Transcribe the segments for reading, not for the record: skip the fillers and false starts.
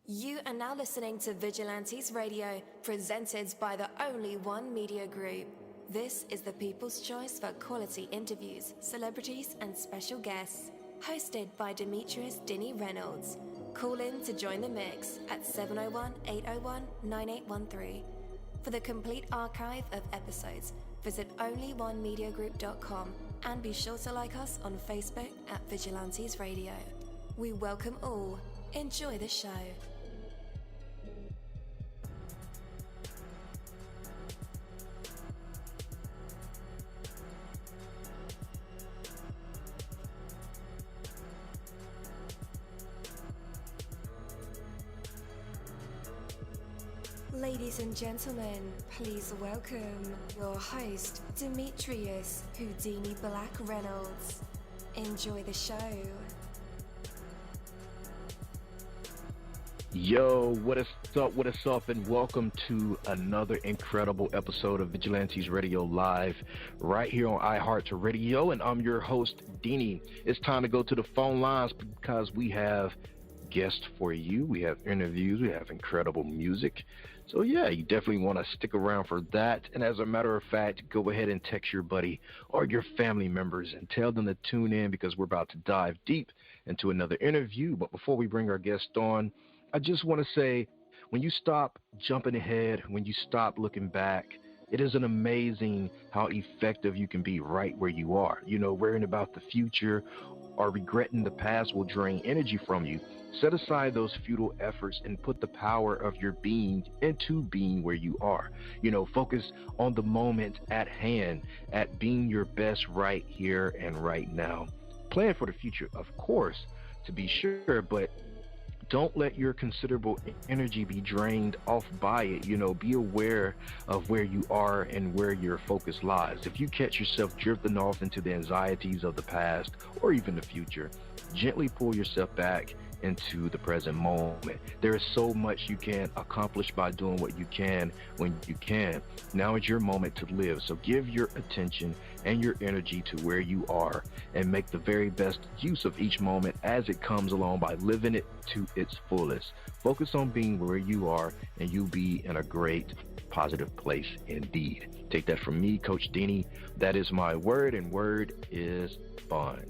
You are now listening to Vigilantes Radio, presented by the Only One Media Group. This is the people's choice for quality interviews, celebrities, and special guests. Hosted by Demetrius Dinny Reynolds. Call in to join the mix at 701-801-9813. For the complete archive of episodes, visit onlyonemediagroup.com and be sure to like us on Facebook at Vigilantes Radio. We welcome all. Enjoy the show. Ladies and gentlemen, please welcome your host, Demetrius Houdini Black Reynolds. Enjoy the show. Yo, what is up, and welcome to another incredible episode of Vigilantes Radio Live, right here on iHeartRadio, and I'm your host, Dini. It's time to go to the phone lines because we have guests for you, we have interviews, we have incredible music. So yeah, you definitely want to stick around for that. And as a matter of fact, go ahead and text your buddy or your family members and tell them to tune in because we're about to dive deep into another interview. But before we bring our guest on, I just want to say, when you stop jumping ahead, when you stop looking back, it is an amazing how effective you can be right where you are. You know, worrying about the future or regretting the past will drain energy from you. Set aside those futile efforts and put the power of your being into being where you are. You know, focus on the moment at hand, at being your best right here and right now. Plan for the future, of course, to be sure, but don't let your considerable energy be drained off by it. You know, be aware of where you are and where your focus lies. If you catch yourself drifting off into the anxieties of the past or even the future, gently pull yourself back into the present moment. There is so much you can accomplish by doing what you can when you can. Now is your moment to live. So give your attention and your energy to where you are and make the very best use of each moment as it comes along by living it to its fullest. Focus on being where you are and you'll be in a great, positive place indeed. Take that from me, Coach Dini. That is my word, and word is bond.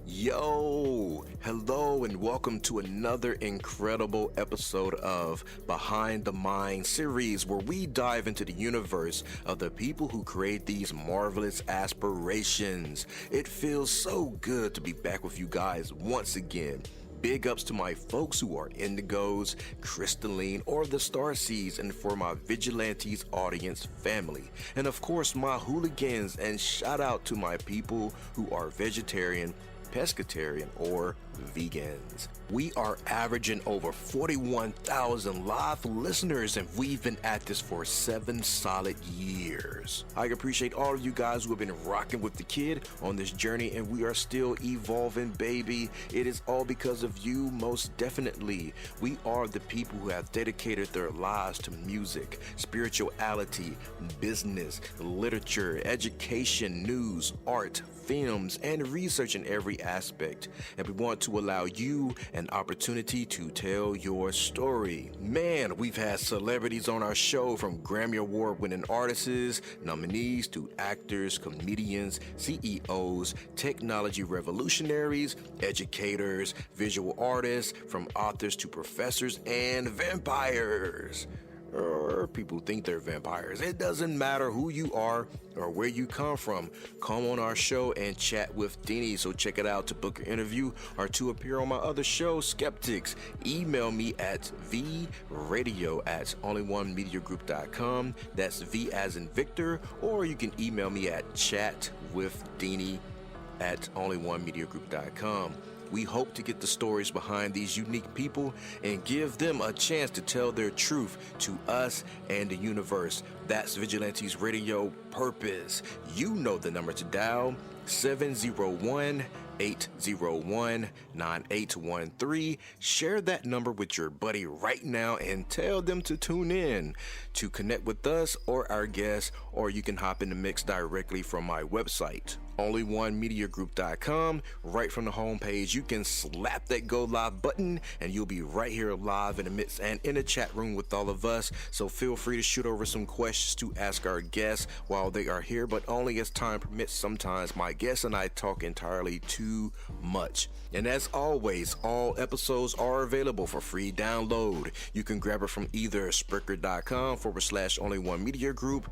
Yo, hello, and welcome to another incredible episode of Behind the Mind series, where we dive into the universe of the people who create these marvelous aspirations. It feels so good to be back with you guys once again. Big ups to my folks who are Indigos, Crystalline, or the Starseeds, and for my Vigilantes audience family. And of course, my hooligans, and shout out to my people who are vegetarian, pescatarian, or vegans. We are averaging over 41,000 live listeners, and we've been at this for 7 solid years. I appreciate all of you guys who have been rocking with the kid on this journey, and we are still evolving, baby. It is all because of you, most definitely. We are the people who have dedicated their lives to music, spirituality, business, literature, education, news, art, films, and research in every aspect. And we want to allow you an opportunity to tell your story. Man, we've had celebrities on our show, from Grammy Award winning artists, nominees, to actors, comedians, CEOs, technology revolutionaries, educators, visual artists, from authors to professors, and vampires. Or people think they're vampires. It doesn't matter who you are or where you come from. Come on our show and chat with Dini. So check it out to book an interview or to appear on my other show, Skeptics. Email me at vradio@onlyonemediagroup.com. That's V as in Victor. Or you can email me at chatwithdini@onlyonemediagroup.com. We hope to get the stories behind these unique people and give them a chance to tell their truth to us and the universe. That's Vigilantes Radio purpose. You know the number to dial, 701-801-9813. Share that number with your buddy right now and tell them to tune in to connect with us or our guests, or you can hop in the mix directly from my website, onlyonemediagroup.com. Right from the homepage, you can slap that go live button and you'll be right here live in the midst and in the chat room with all of us. So feel free to shoot over some questions to ask our guests while they are here, but only as time permits. Sometimes my guests and I talk entirely too much. And as always, all episodes are available for free download. You can grab it from either Spreaker.com/onlyonemediagroup,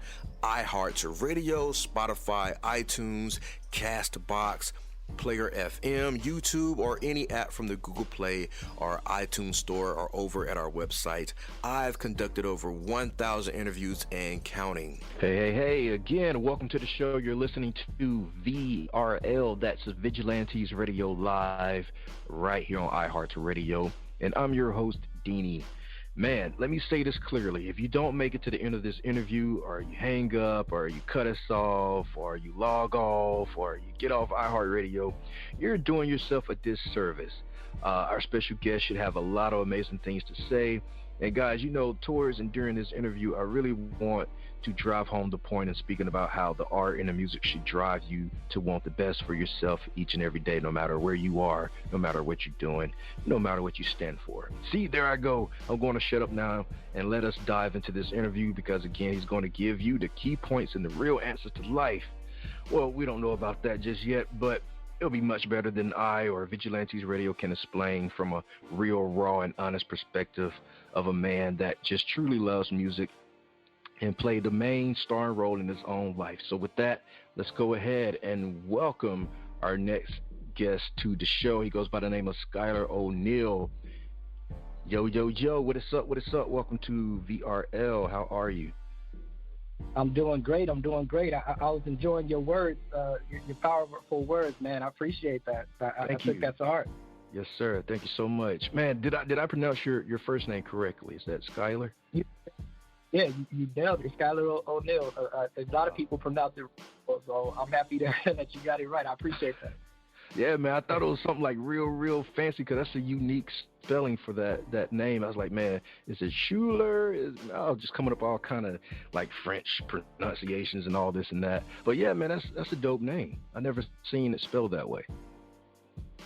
iHeartRadio, Spotify, iTunes, Castbox, Player FM, YouTube, or any app from the Google Play or iTunes Store, or over at our website. I've conducted over 1,000 interviews and counting. Hey, again, welcome to the show. You're listening to VRL, that's Vigilantes Radio Live, right here on iHeartRadio, and I'm your host, Deanie. Man, let me say this clearly. If you don't make it to the end of this interview, or you hang up, or you cut us off, or you log off, or you get off iHeartRadio, you're doing yourself a disservice. Our special guest should have a lot of amazing things to say. And guys, towards and during this interview, I really want to drive home the point in speaking about how the art and the music should drive you to want the best for yourself each and every day, no matter where you are, no matter what you're doing, no matter what you stand for. See, there I go. I'm going to shut up now and let us dive into this interview, because again, he's going to give you the key points and the real answers to life. Well, we don't know about that just yet, but it'll be much better than I or Vigilantes Radio can explain from a real, raw, and honest perspective of a man that just truly loves music and played the main starring role in his own life. So with that, let's go ahead and welcome our next guest to the show. He goes by the name of Schyler-Oneal. Yo, what is up? Welcome to VRL. How are you? I'm doing great. I was enjoying your words, your powerful words, man. I appreciate that. I took that to heart. Yes, sir. Thank you so much. Man, did I pronounce your first name correctly? Is that Schyler? Yeah, you nailed it. Schyler-Oneal. A lot of people pronounce it wrong, so I'm happy that you got it right. I appreciate that. Yeah, man, I thought it was something like real fancy, because that's a unique spelling for that name. I was like, man, is it Schuler? Just coming up all kind of like French pronunciations and all this and that. But yeah, man, that's a dope name. I never seen it spelled that way.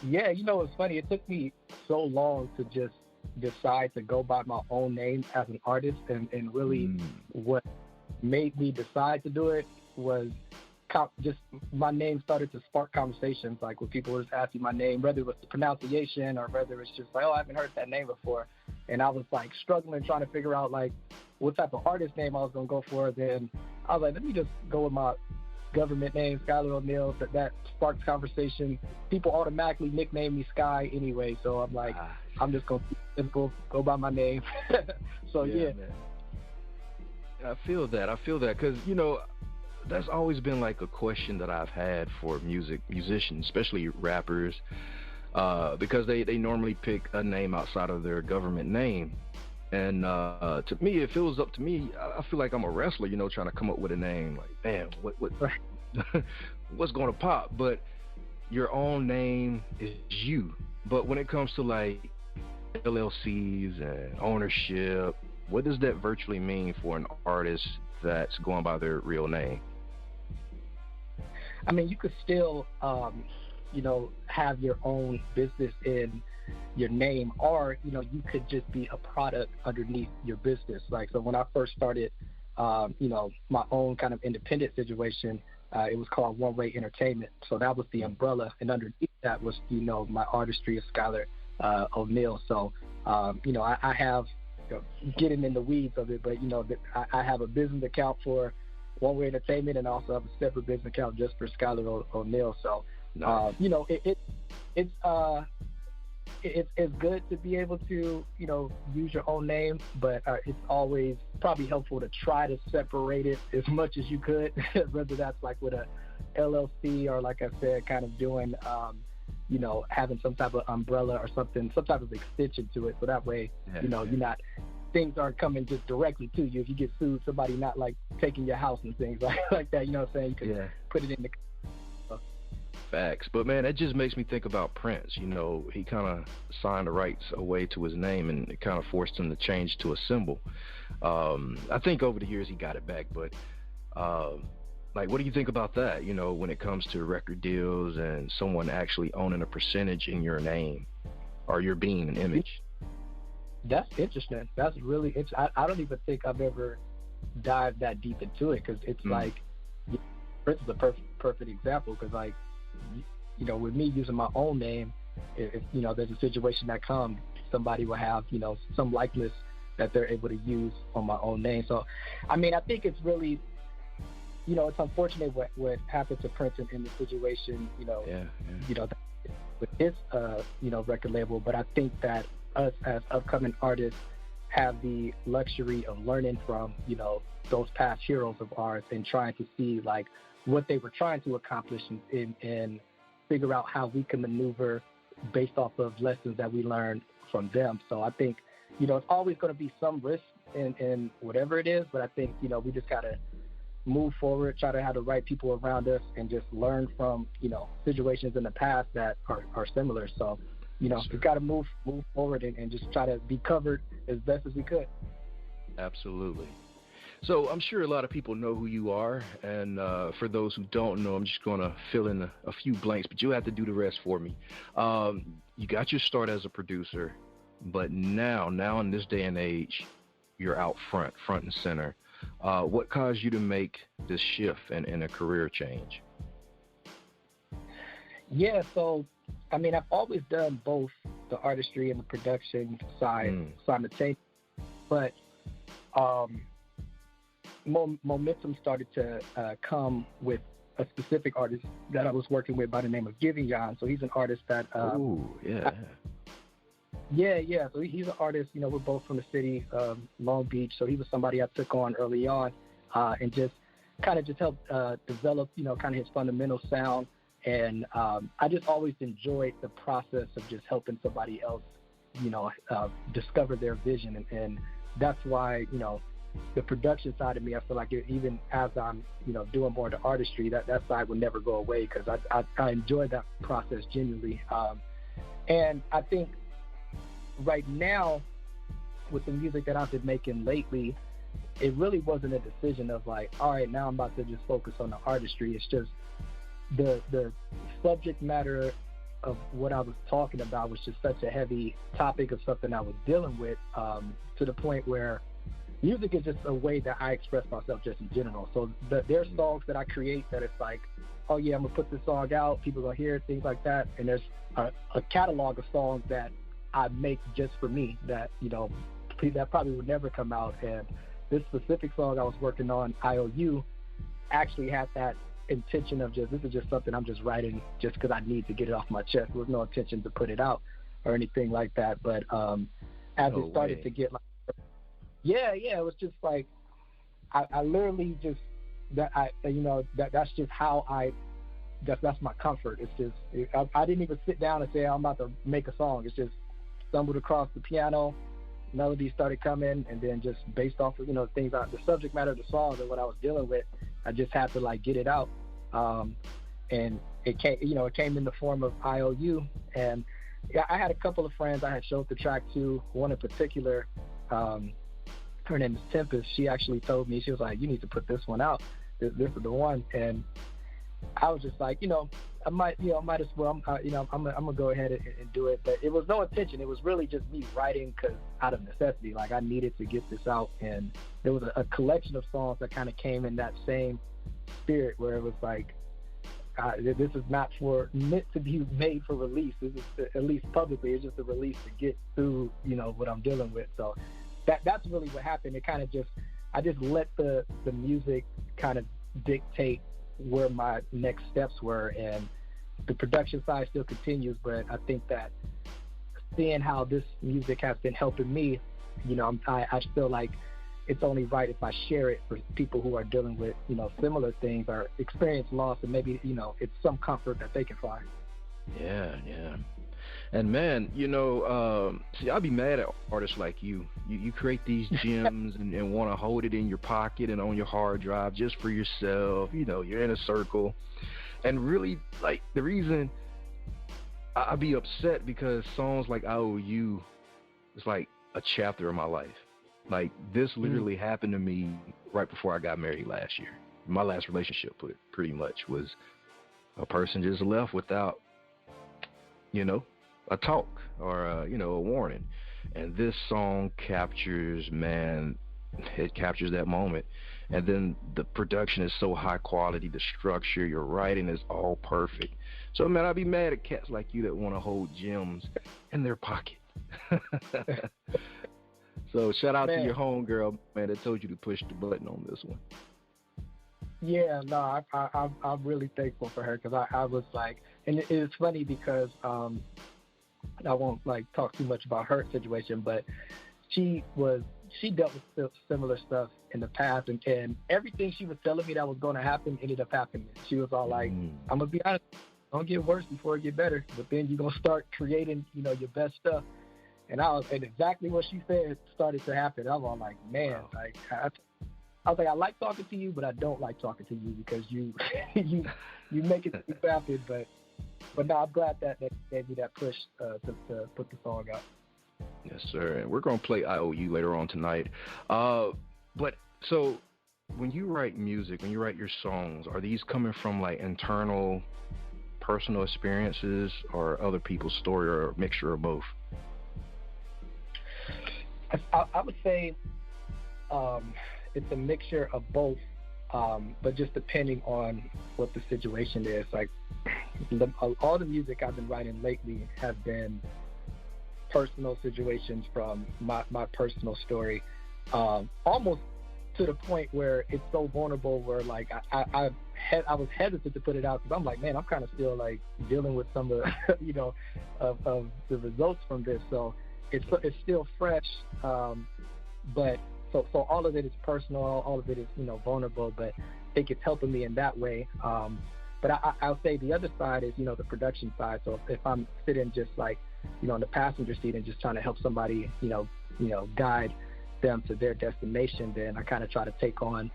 Yeah, it's funny. It took me so long to just decide to go by my own name as an artist, and really what made me decide to do it was just my name started to spark conversations, like when people were just asking my name, whether it was the pronunciation or whether it's just like, oh, I haven't heard that name before. And I was like struggling, trying to figure out like what type of artist name I was going to go for. Then I was like, let me just go with my government name, Schyler-Oneal. That sparked conversation. People automatically nickname me Sky anyway. So I'm like, I'm just going to go by my name. So yeah. Man. I feel that because, that's always been like a question that I've had for musicians, especially rappers, because they normally pick a name outside of their government name. And to me, if it was up to me, I feel like I'm a wrestler, trying to come up with a name. Like, man, what's going to pop? But your own name is you. But when it comes to like LLCs and ownership, what does that virtually mean for an artist that's going by their real name? I mean, you could still, have your own business in your name, or, you could just be a product underneath your business. Like, so when I first started, my own kind of independent situation, it was called One Way Entertainment. So that was the umbrella. And underneath that was, my artistry of Schyler-Oneal. So, I have, getting in the weeds of it, but, I have a business account for One Way Entertainment, and also have a separate business account just for Schyler-Oneal. So, nice. It's good to be able to, use your own name, but it's always probably helpful to try to separate it as much as you could, whether that's like with a LLC or, like I said, kind of doing, having some type of umbrella or something, some type of extension to it. So that way, you're not, things aren't coming just directly to you. If you get sued, somebody not like taking your house and things like that, you know what I'm saying? You can put it in the facts. But man, that just makes me think about Prince. He kind of signed the rights away to his name, and it kind of forced him to change to a symbol. I think over the years he got it back, but Like, what do you think about that, when it comes to record deals and someone actually owning a percentage in your name or your being and image? That's interesting. That's really interesting. I don't even think I've ever dived that deep into it, because it's like, Prince is a perfect example, because, like, with me using my own name, if there's a situation that comes, somebody will have, some likeness that they're able to use on my own name. So, I mean, I think it's really, it's unfortunate what happened to Prince in the situation, with his, record label. But I think that us as upcoming artists have the luxury of learning from, those past heroes of ours and trying to see, like, what they were trying to accomplish and figure out how we can maneuver based off of lessons that we learned from them. So I think, it's always going to be some risk in whatever it is, but I think, we just got to move forward, try to have the right people around us, and just learn from, situations in the past that are similar. So, we've got to move forward and just try to be covered as best as we could. Absolutely. So I'm sure a lot of people know who you are, and for those who don't know, I'm just going to fill in a few blanks, but you'll have to do the rest for me. You got your start as a producer, but now in this day and age, you're out front and center. What caused you to make this shift and a career change? Yeah, so, I mean, I've always done both the artistry and the production side simultaneously, but momentum started to come with a specific artist that I was working with by the name of Vigilantes. So he's an artist that... Yeah. So he's an artist, we're both from the city, Long Beach. So he was somebody I took on early on and just helped develop, kind of his fundamental sound. And I just always enjoyed the process of just helping somebody else, discover their vision. And that's why, the production side of me, I feel like even as I'm, doing more of the artistry, that side will never go away, because I enjoy that process genuinely. And I think right now, with the music that I've been making lately, it really wasn't a decision of like, all right, now I'm about to just focus on the artistry. It's just the subject matter of what I was talking about was just such a heavy topic of something I was dealing with, to the point where music is just a way that I express myself just in general. So there's songs that I create that it's like, oh yeah, I'm gonna put this song out, people are gonna hear it, things like that. And there's a catalog of songs that I make just for me that, that probably would never come out. And this specific song I was working on, IOU, actually had that intention of this is just something I'm just writing just because I need to get it off my chest. There was no intention to put it out or anything like that. But as it started to get like, it was just like, I literally just, that's just how that's my comfort. It's just, I didn't even sit down and say, I'm about to make a song. It's just stumbled across the piano, melodies started coming, and then just based off of, things, the subject matter of the song and what I was dealing with, I just had to like get it out. And it came in the form of IOU. And yeah, I had a couple of friends I had showed the track to, one in particular, her name is Tempest. She actually told me, she was like, you need to put this one out. This is the one. And I was just like, I might as well, I'm gonna go ahead and do it. But it was no intention. It was really just me writing out of necessity. Like I needed to get this out. And there was a collection of songs that kind of came in that same spirit where it was like, this is not meant to be made for release. This is, at least publicly, it's just a release to get through, what I'm dealing with. So that's really what happened. It kind of I just let the music kind of dictate where my next steps were, and the production side still continues. But I think that seeing how this music has been helping me, I feel like it's only right if I share it for people who are dealing with, similar things or experience loss, and maybe, it's some comfort that they can find. Yeah. And man, see, I'd be mad at artists like you. You create these gems and want to hold it in your pocket and on your hard drive just for yourself. You're in a circle. And really, like, the reason I'd be upset because songs like I Owe You is like a chapter of my life. Like, this literally happened to me right before I got married last year. my last relationship, pretty much, was a person just left without, a talk or, a warning. And this song captures, man, it captures that moment. And then the production is so high quality, the structure, your writing is all perfect. So, man, I'd be mad at cats like you that want to hold gems in their pocket. So shout out to your homegirl, man, that told you to push the button on this one. Yeah, no, I'm really thankful for her, because I was like, and it's funny because I won't like talk too much about her situation, but she dealt with similar stuff in the past, and everything she was telling me that was going to happen ended up happening. She was all like, I'm gonna be honest, don't get worse before it get better, but then you're gonna start creating, your best stuff. And exactly what she said started to happen. I was all like, man, wow. Like I was like, I like talking to you, but I don't like talking to you because you make it happen. But no, I'm glad that gave me that push to put the song out. Yes, sir. And we're gonna play IOU later on tonight. But so when you write music, when you write your songs, are these coming from like internal, personal experiences, or other people's story, or a mixture of both? I would say it's a mixture of both, but just depending on what the situation is. Like all the music I've been writing lately have been personal situations from my personal story, almost to the point where it's so vulnerable where like I was hesitant to put it out because I'm like, man, I'm kind of still like dealing with some of of the results from this. So it's still fresh, but so all of it is personal, all of it is vulnerable, but I think it's helping me in that way. But I'll say the other side is the production side. So if I'm sitting just like in the passenger seat and just trying to help somebody guide them to their destination, then I kind of try to take on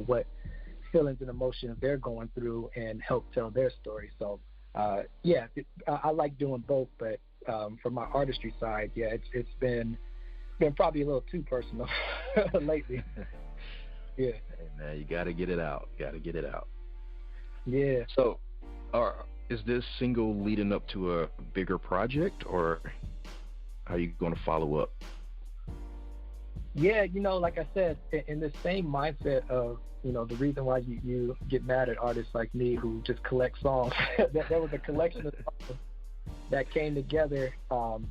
what feelings and emotions they're going through and help tell their story. So I like doing both, but from my artistry side, it's been probably a little too personal lately. Yeah. Hey man, you gotta get it out. Yeah. So, is this single leading up to a bigger project, or how are you going to follow up? Yeah, like I said, in the same mindset of the reason why you get mad at artists like me who just collect songs. There was a collection of songs that came together, and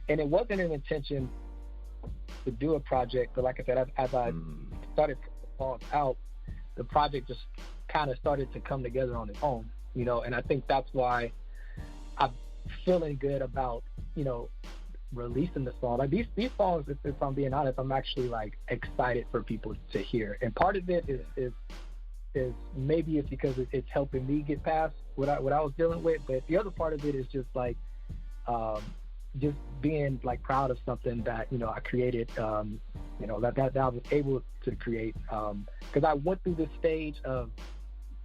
it wasn't an intention to do a project, but like I said, as I started putting songs out, the project just kind of started to come together on its own, and I think that's why I'm feeling good about releasing the song. Like these songs, if I'm being honest, I'm actually like excited for people to hear, and part of it is maybe it's because it's helping me get past what I was dealing with, but the other part of it is just like just being like proud of something that I created, that I was able to create, because I went through this stage of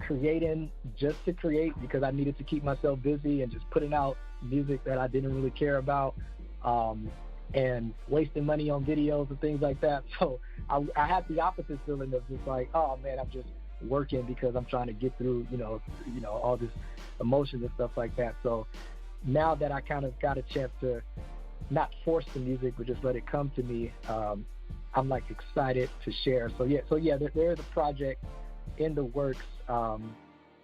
creating just to create because I needed to keep myself busy and just putting out music that I didn't really care about, and wasting money on videos and things like that. So I had the opposite feeling of just like, oh man, I'm just working because I'm trying to get through, all this emotions and stuff like that. So now that I kind of got a chance to not force the music, but just let it come to me, I'm like excited to share. So there is a project in the works, and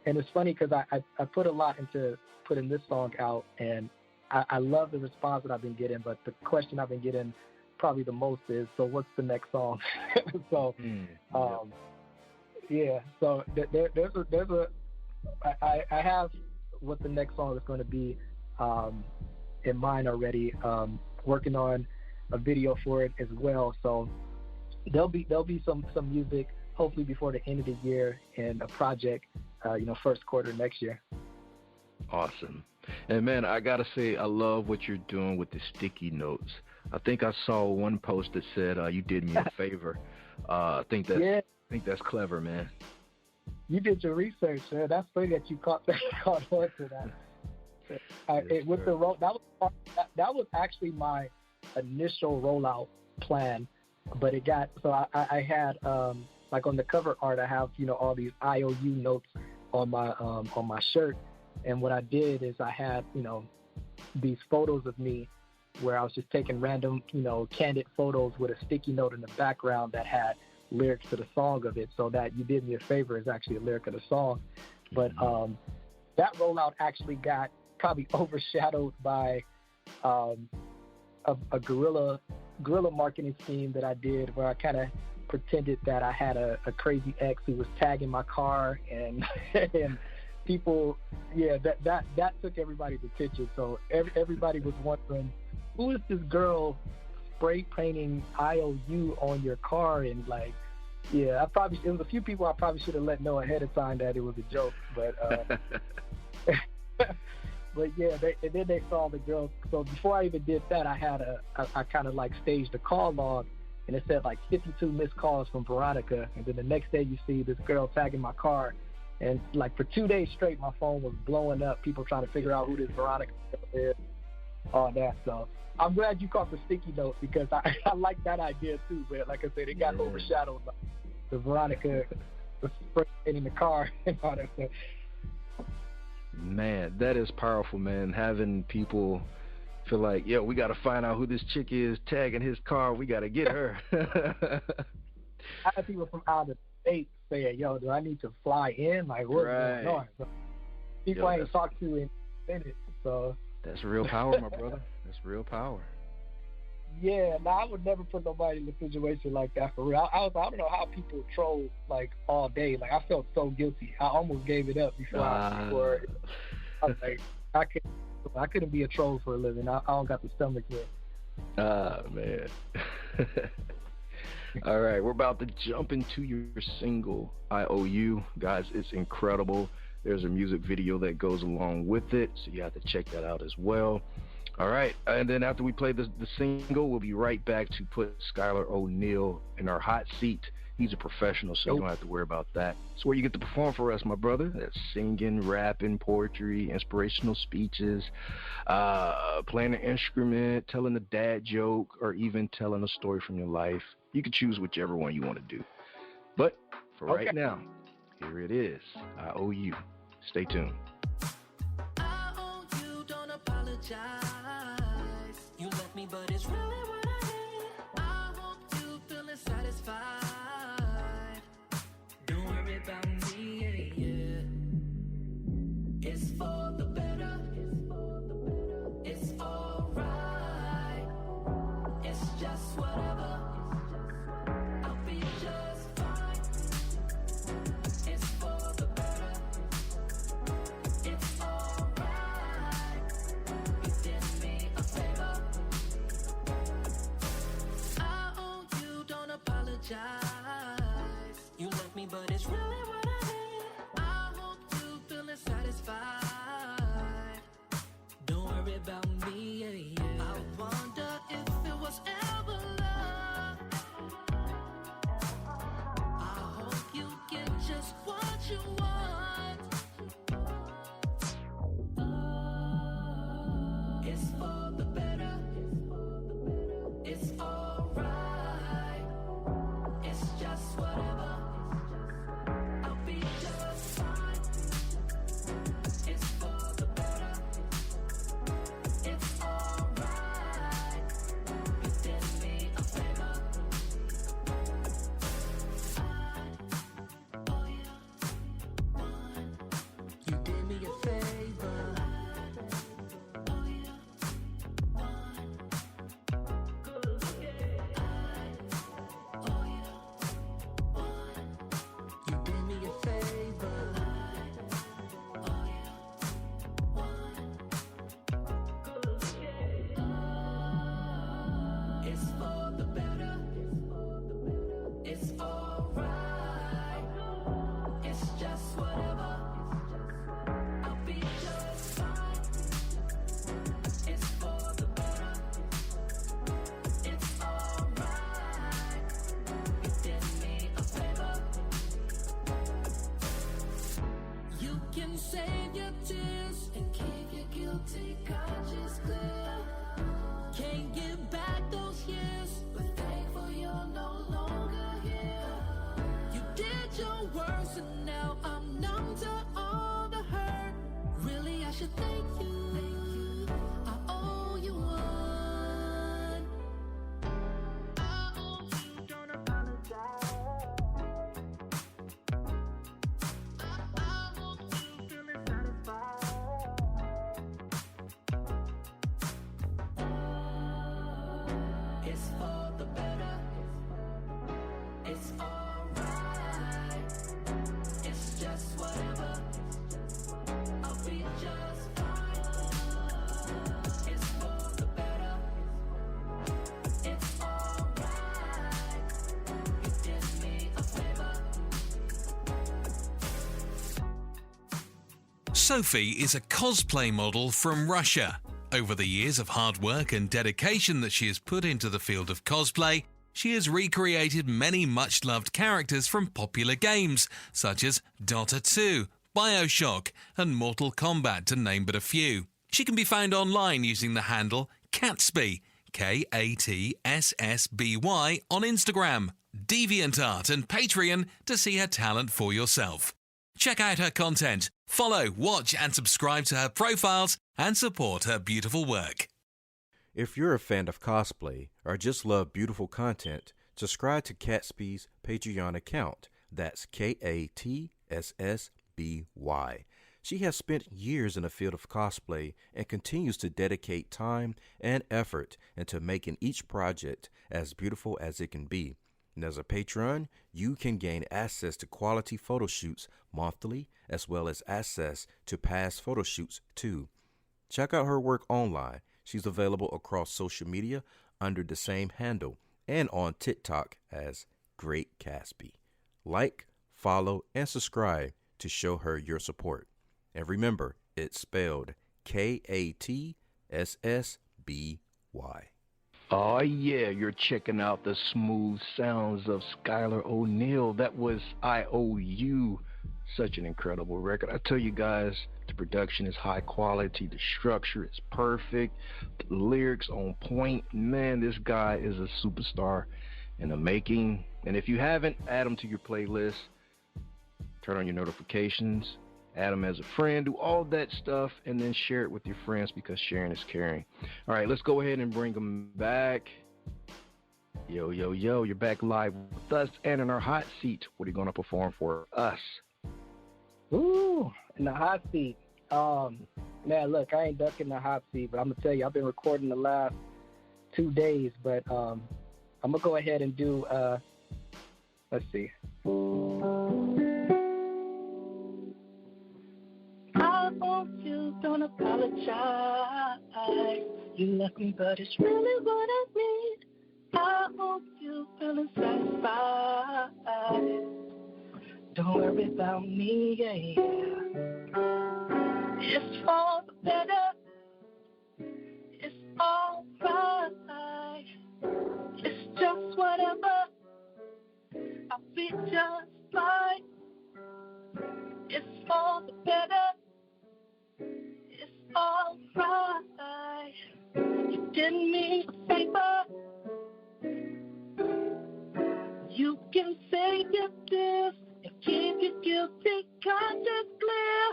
it's funny because I put a lot into putting this song out, and I love the response that I've been getting, but the question I've been getting probably the most is, so what's the next song? So so I have what the next song is going to be in mind already, working on a video for it as well. So there'll be some music hopefully before the end of the year, and a project first quarter next year. Awesome. And man, I gotta say, I love what you're doing with the sticky notes. I think I saw one post that said you did me a favor. I think that's clever, man. You did your research, man. That's funny that you caught on to that. That was actually my initial rollout plan, but it got so I had like on the cover art, I have, all these IOU notes on my shirt. And what I did is I had, these photos of me where I was just taking random, candid photos with a sticky note in the background that had lyrics to the song of it. So that You Did Me a Favor is actually a lyric of the song. But that rollout actually got probably overshadowed by a guerrilla marketing scheme that I did, where I kind of pretended that I had a crazy ex who was tagging my car, and and people, that took everybody's attention. So everybody was wondering, who is this girl spray painting IOU on your car? And like, it was a few people I probably should have let know ahead of time that it was a joke, but but then they saw the girl. So before I even did that, I kind of like staged a call log, and it said like 52 missed calls from Veronica. And then the next day you see this girl tagging my car, and like for 2 days straight, my phone was blowing up. People trying to figure out who this Veronica is, all that. So I'm glad you caught the sticky note, because I like that idea too. But like I said, it got overshadowed by the Veronica in the car and all that stuff. Man, that is powerful, man. Having people feel like, we got to find out who this chick is tagging his car. We got to get her. I had people from out of state saying, do I need to fly in? Like, what's going on? So people I ain't talked to in minutes. So that's real power, my brother. That's real power. Yeah, I would never put nobody in a situation like that, for real. I don't know how people troll like all day. Like, I felt so guilty. I almost gave it up before I was like, I couldn't be a troll for a living. I don't got the stomach yet. Man. All right, we're about to jump into your single, IOU. Guys, it's incredible. There's a music video that goes along with it, so you have to check that out as well. All right, and then after we play the single, we'll be right back to put Schyler-Oneal in our hot seat. He's a professional, so you don't have to worry about that. It's where you get to perform for us, my brother. That's singing, rapping, poetry, inspirational speeches, playing an instrument, telling a dad joke, or even telling a story from your life. You can choose whichever one you want to do. But for right now, here it is. I Owe You. Stay tuned. I owe you, don't apologize. You left me, but it's really what I need. I hope you feeling satisfied. Don't worry about me, It's for the better. It's alright. It's just whatever. I'll be just fine. It's for the better. It's alright. You did me a favor. I owe you, don't apologize. You left me, but it's really what I need. I hope you feeling satisfied. Don't worry about me, I wonder if it was ever love. I hope you get just what you want. It's for the better. It's alright. It's just whatever. I'll be just fine. It's for the better. It's alright. You did me a favor. I owe you one. You did me a favor. I owe you one. I owe you one. You did me a favor. I owe you one. It's for the better. It's alright. It's just whatever. I'll be just fine. It's for the better. It's alright. You did me a favor. You can save your tears and keep your guilty conscience clear. Can't give back those years, but thankful you're no longer here. You should thank you. I owe you one. I hope you don't apologize. I hope you feeling satisfied. It's for the better. It's alright. It's just whatever. I'll be just fine. It's for the better. It's alright. You did me a favor. Sophie is a cosplay model from Russia. Over the years of hard work and dedication that she has put into the field of cosplay, she has recreated many much-loved characters from popular games such as Dota 2, BioShock, and Mortal Kombat, to name but a few. She can be found online using the handle Catsby, Katsby, on Instagram, DeviantArt and Patreon to see her talent for yourself. Check out her content, follow, watch and subscribe to her profiles and support her beautiful work. If you're a fan of cosplay or just love beautiful content, subscribe to Catsby's Patreon account. That's Katsby. She has spent years in the field of cosplay and continues to dedicate time and effort into making each project as beautiful as it can be. And as a patron, you can gain access to quality photo shoots monthly, as well as access to past photo shoots too. Check out her work online. She's available across social media under the same handle and on TikTok as Great Catsby. Like, follow, and subscribe to show her your support. And remember, it's spelled Katsby. Oh yeah, you're checking out the smooth sounds of Schyler-Oneal. That was I Owe You. Such an incredible record. I tell you guys, the production is high quality, the structure is perfect, the lyrics on point. Man, this guy is a superstar in the making. And if you haven't, add him to your playlist. Turn on your notifications, add him as a friend, do all that stuff, and then share it with your friends because sharing is caring. All right, let's go ahead and bring him back. Yo, you're back live with us and in our hot seat. What are you going to perform for us? Ooh, in the hot seat. Man, look, I ain't ducking the hot seat, but I'm going to tell you, I've been recording the last 2 days, but I'm going to go ahead and do, let's see. I hope you don't apologize. You left me, but it's really what I need. I hope you feeling satisfied. Don't worry about me, yeah. It's for the better. It's all right. It's just whatever. I'll be just fine. It's for the better. It's all right. You did me a favor. You can say your this and keep your guilty conscience clear.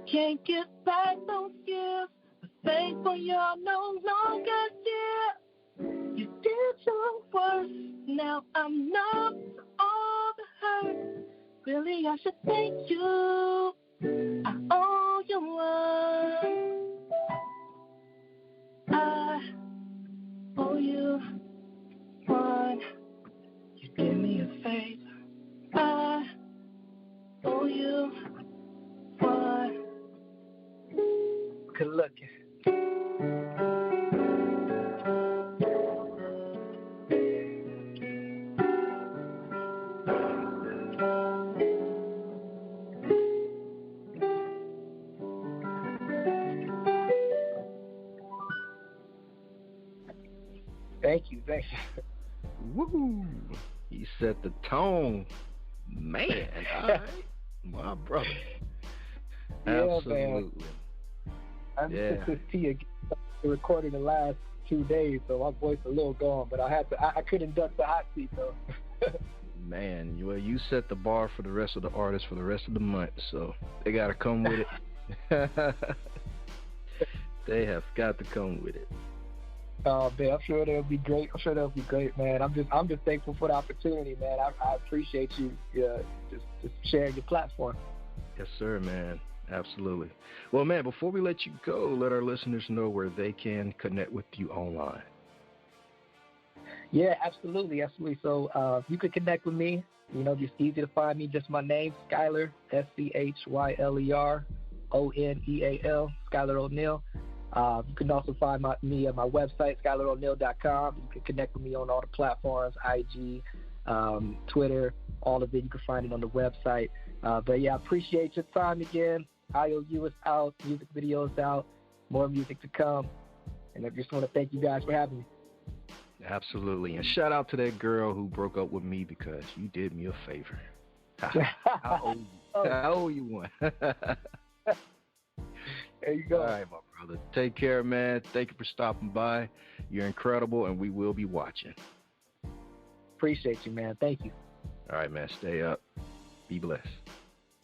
Can't get back those years, but thankful you're no longer here. You did your worst, now I'm numb to all the hurt. Really, I should thank you. I owe you one. I owe you one. You did me a favor. I owe you one. Good looking. Thank you. Woo! He set the tone. Man, all right. My brother. Yeah, absolutely. I just took this tea again. Recording the last 2 days, so my voice a little gone, but I couldn't duck the hot seat though. Man, well, you set the bar for the rest of the artists for the rest of the month, so they got to come with it. They have got to come with it. Man, I'm sure they'll be great. Man. I'm just thankful for the opportunity, man. I appreciate you just sharing your platform. Yes, sir, man. Absolutely. Well, man, before we let you go, let our listeners know where they can connect with you online. Yeah, absolutely. So you can connect with me. Just easy to find me. Just my name, Schyler, schyler-oneal, Schyler O'Neal. You can also find me at my website, schyler-oneal.com. You can connect with me on all the platforms, IG, Twitter, all of it. You can find it on the website. But yeah, I appreciate your time again. IOU is out, music video is out, more music to come. And I just want to thank you guys for having me. Absolutely. And shout out to that girl who broke up with me because you did me a favor. I owe you one. There you go. All right, my brother. Take care, man. Thank you for stopping by. You're incredible, and we will be watching. Appreciate you, man. Thank you. All right, man. Stay up. Be blessed.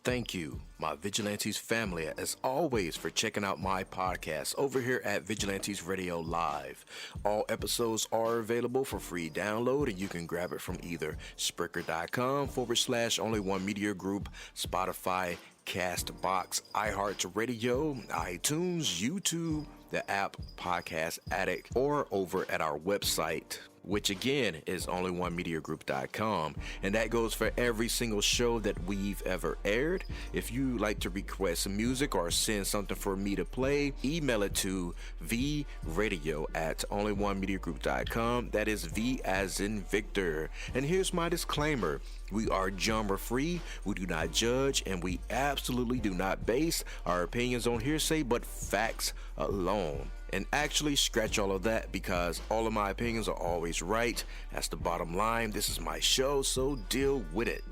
Thank you, my Vigilantes family, as always, for checking out my podcast over here at Vigilantes Radio Live. All episodes are available for free download, and you can grab it from either Spreaker.com/Only One Media Group, Spotify, Castbox, iHeartRadio, iTunes, YouTube, the app Podcast Addict, or over at our website, which again is onlyonemediagroup.com, and that goes for every single show that we've ever aired. If you like to request some music or send something for me to play, email it to vradio@onlyonemediagroup.com. That is V as in Victor. And here's my disclaimer: we are genre free, we do not judge, and we absolutely do not base our opinions on hearsay but facts alone. And actually, scratch all of that, because all of my opinions are always right. That's the bottom line. This is my show, so deal with it.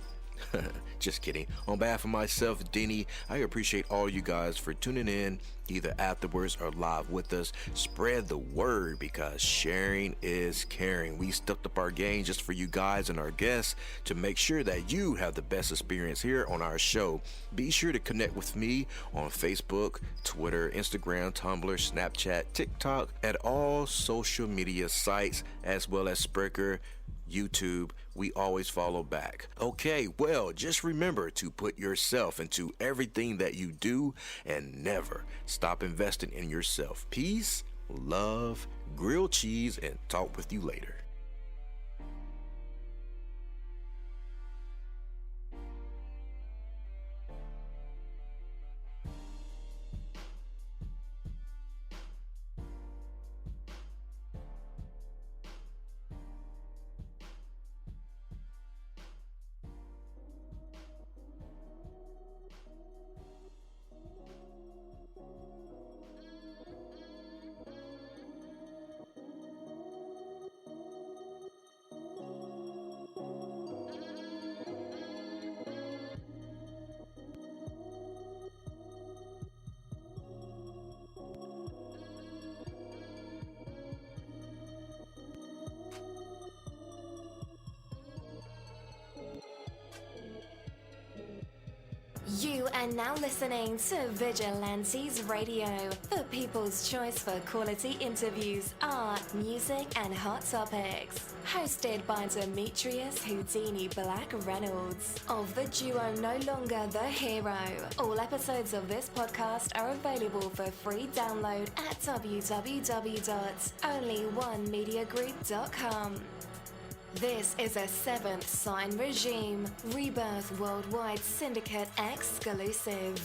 Just kidding. On behalf of myself, Denny, I appreciate all you guys for tuning in, either afterwards or live with us. Spread the word, because sharing is caring. We stepped up our game just for you guys and our guests to make sure that you have the best experience here on our show. Be sure to connect with me on Facebook, Twitter, Instagram, Tumblr, Snapchat, TikTok, at all social media sites, as well as Spreaker, YouTube. We always follow back. Okay, well, just remember to put yourself into everything that you do and never stop investing in yourself. Peace, love, grilled cheese, and talk with you later. You are now listening to Vigilantes Radio, the people's choice for quality interviews, art, music, and hot topics. Hosted by Demetrius Houdini Black Reynolds of the duo No Longer the Hero. All episodes of this podcast are available for free download at www.onlyonemediagroup.com. This is a Seventh Sign Regime Rebirth Worldwide Syndicate exclusive.